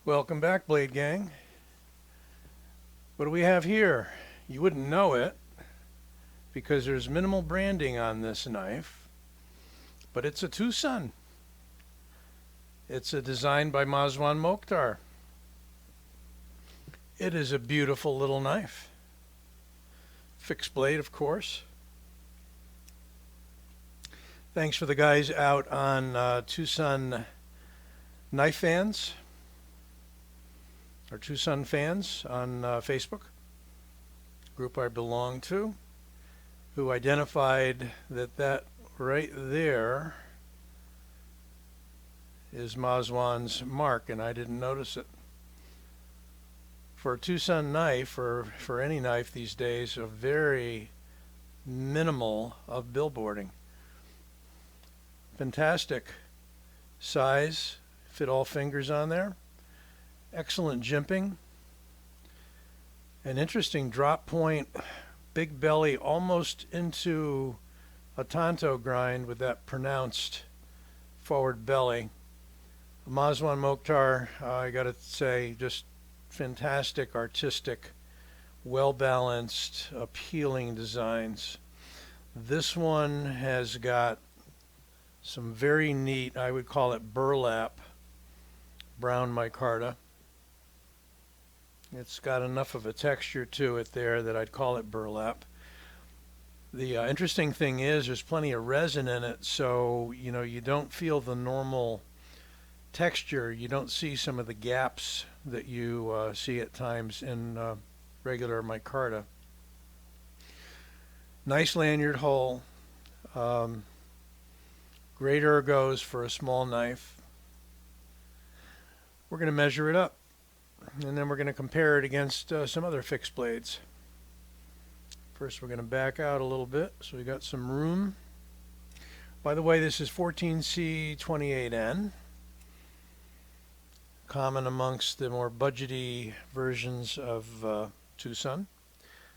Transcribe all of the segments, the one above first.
Welcome back, Blade Gang. What do we have here? You wouldn't know it because there's minimal branding on this knife, but it's a TwoSun. It's a design by Mazwan Mokhtar. It is a beautiful little knife. Fixed blade, of course. Thanks for the guys out on TwoSun knife fans, or TwoSun fans on Facebook, group I belong to, who identified that right there is Mazwan's mark, and I didn't notice it. For a TwoSun knife, or for any knife these days, a very minimal of billboarding. Fantastic size, fit all fingers on there. Excellent jimping. An interesting drop point, big belly, almost into a tanto grind with that pronounced forward belly. Mazwan Mokhtar, I gotta say, just fantastic, artistic, well-balanced, appealing designs. This one has got some very neat, I would call it burlap, brown micarta. It's got enough of a texture to it there that I'd call it burlap. The interesting thing is there's plenty of resin in it, so you don't feel the normal texture. You don't see some of the gaps that you see at times in regular micarta. Nice lanyard hole. Great ergos for a small knife. We're going to measure it up, and then we're going to compare it against some other fixed blades. First, we're going to back out a little bit so we got some room. By the way, this is 14C28N, common amongst the more budgety versions of TwoSun.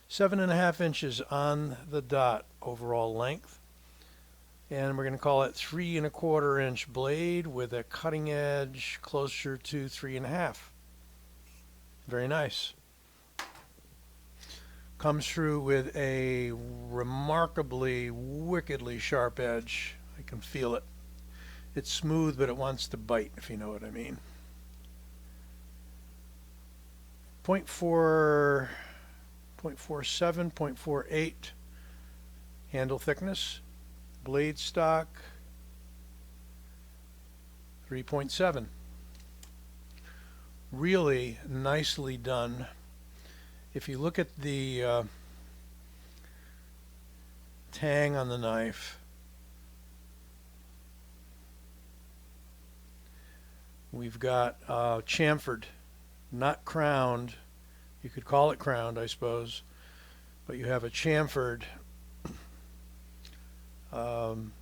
7.5 inches on the dot overall length. And we're going to call it 3¼ inch blade with a cutting edge closer to 3.5. Very nice. Comes through with a remarkably, wickedly sharp edge. I can feel it. It's smooth, but it wants to bite, if you know what I mean. 0.4, 0.47, 0.48 handle thickness. Blade stock 3.7. Really nicely done. If you look at the tang on the knife, we've got chamfered, not crowned. You could call it crowned, I suppose, but you have a chamfered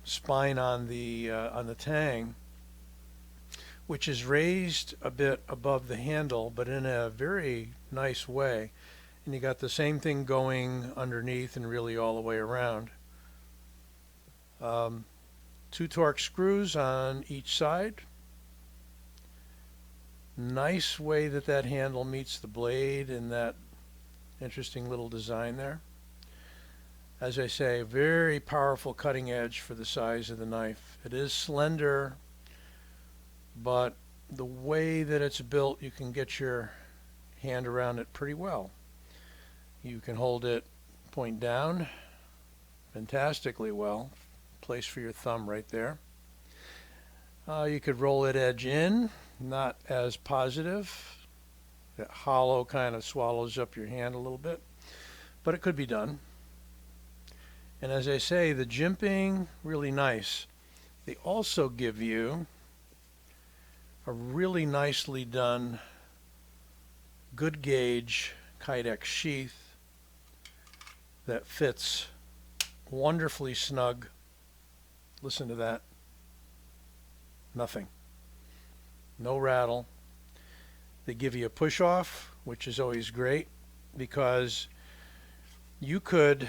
spine on the tang, which is raised a bit above the handle, but in a very nice way. And you got the same thing going underneath and really all the way around. 2 Torx screws on each side. Nice way that handle meets the blade in that interesting little design there. As I say, very powerful cutting edge for the size of the knife. It is slender, but the way that it's built, you can get your hand around it pretty well. You can hold it point down fantastically well. Place for your thumb right there. You could roll it edge in, not as positive. That hollow kind of swallows up your hand a little bit, but it could be done. And as I say, the jimping, really nice. They also give you a really nicely done, good gauge Kydex sheath that fits wonderfully snug. Listen to that. Nothing. No rattle. They give you a push off, which is always great because you could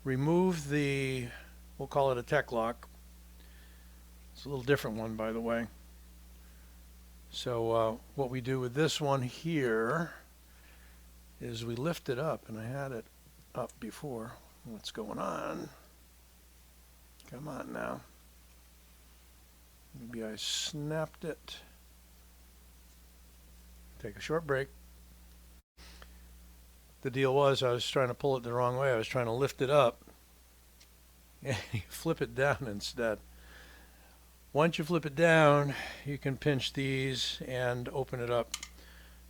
remove the, we'll call it a tech lock. It's a little different one, by the way. So what we do with this one here is we lift it up, and I had it up before. What's going on? Come on now. Maybe I snapped it. Take a short break. The deal was I was trying to pull it the wrong way. I was trying to lift it up, and you flip it down instead. Once you flip it down, you can pinch these and open it up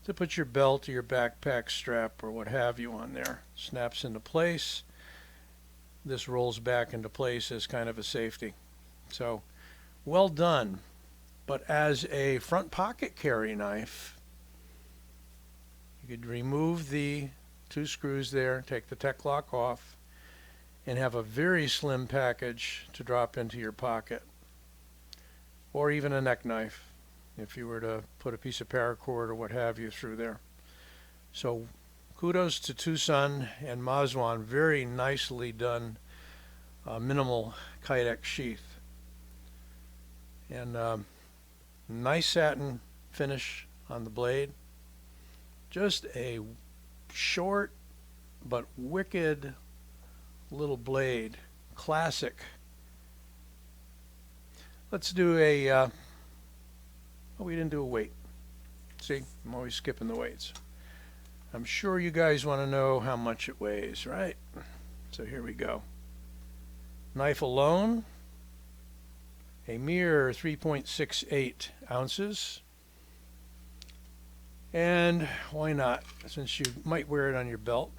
to put your belt or your backpack strap or what have you on there. Snaps into place. This rolls back into place as kind of a safety. So, well done. But as a front pocket carry knife, you could remove the 2 screws there, take the tech lock off, and have a very slim package to drop into your pocket. Or even a neck knife, if you were to put a piece of paracord or what have you through there. So kudos to TwoSun and Mazwan. Very nicely done minimal Kydex sheath. And nice satin finish on the blade. Just a short but wicked little blade. Classic. Let's do a, oh, we didn't do a weight. See, I'm always skipping the weights. I'm sure you guys want to know how much it weighs, right? So here we go. Knife alone, a mere 3.68 ounces. And why not, since you might wear it on your belt.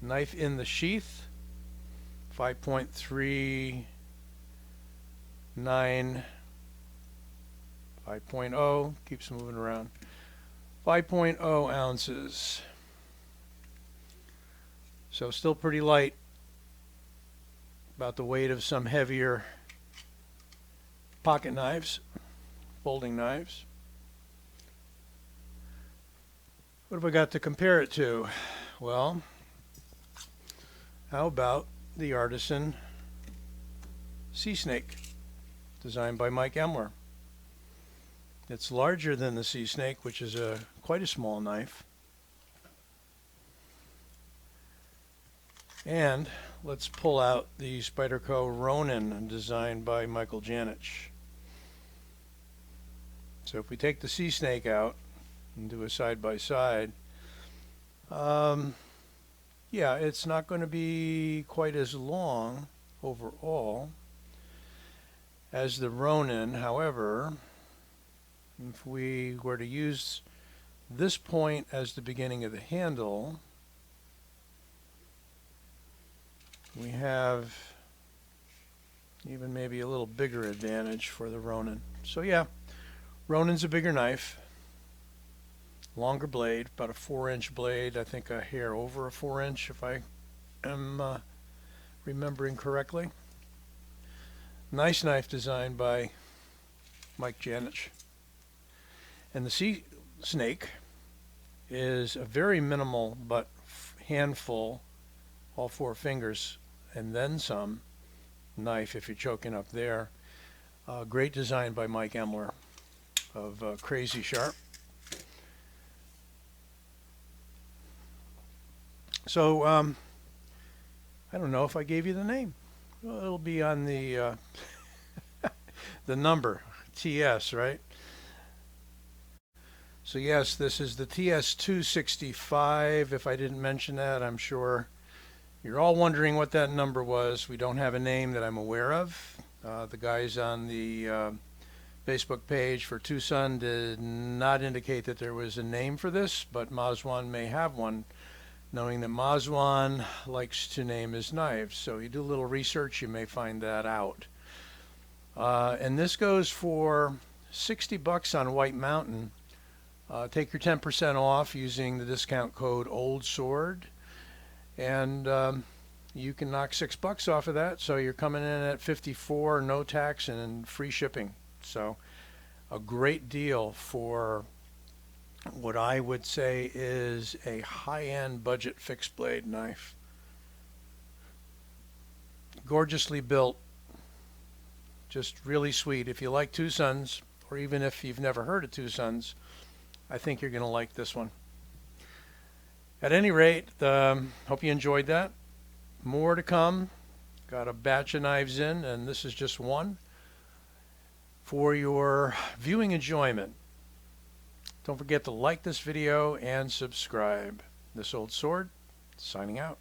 Knife in the sheath, 5.3 5.0, keeps moving around, 5.0 ounces. So still pretty light, about the weight of some heavier pocket knives, folding knives. What have I got to compare it to? Well, how about the Artisan Sea Snake, designed by Mike Emler. It's larger than the Sea Snake, which is quite a small knife. And let's pull out the Spyderco Ronin, designed by Michael Janich. So if we take the Sea Snake out and do a side-by-side, yeah, it's not going to be quite as long overall as the Ronin. However, if we were to use this point as the beginning of the handle, we have even maybe a little bigger advantage for the Ronin. So yeah, Ronin's a bigger knife, longer blade, about a 4-inch blade, I think a hair over a 4-inch if I am remembering correctly. Nice knife designed by Mike Janich. And the Sea Snake is a very minimal but handful, all 4 fingers and then some, knife if you're choking up there. Great design by Mike Emler of Crazy Sharp. So I don't know if I gave you the name. Well, it'll be on the the number, TS, right? So yes, this is the TS265. If I didn't mention that, I'm sure you're all wondering what that number was. We don't have a name that I'm aware of. The guys on the Facebook page for TwoSun did not indicate that there was a name for this, but Mazwan may have one, knowing that Mazwan likes to name his knives. So you do a little research, you may find that out. And this goes for $60 on White Mountain. Take your 10% off using the discount code OLDSWORD, and you can knock $6 off of that. So you're coming in at $54, no tax and free shipping. So a great deal for what I would say is a high-end budget fixed blade knife. Gorgeously built, just really sweet. If you like TwoSun's or even if you've never heard of TwoSuns, I think you're going to like this one. At any rate, hope you enjoyed that. More to come. Got a batch of knives in, and this is just one for your viewing enjoyment. Don't forget to like this video and subscribe. This Old Sword, signing out.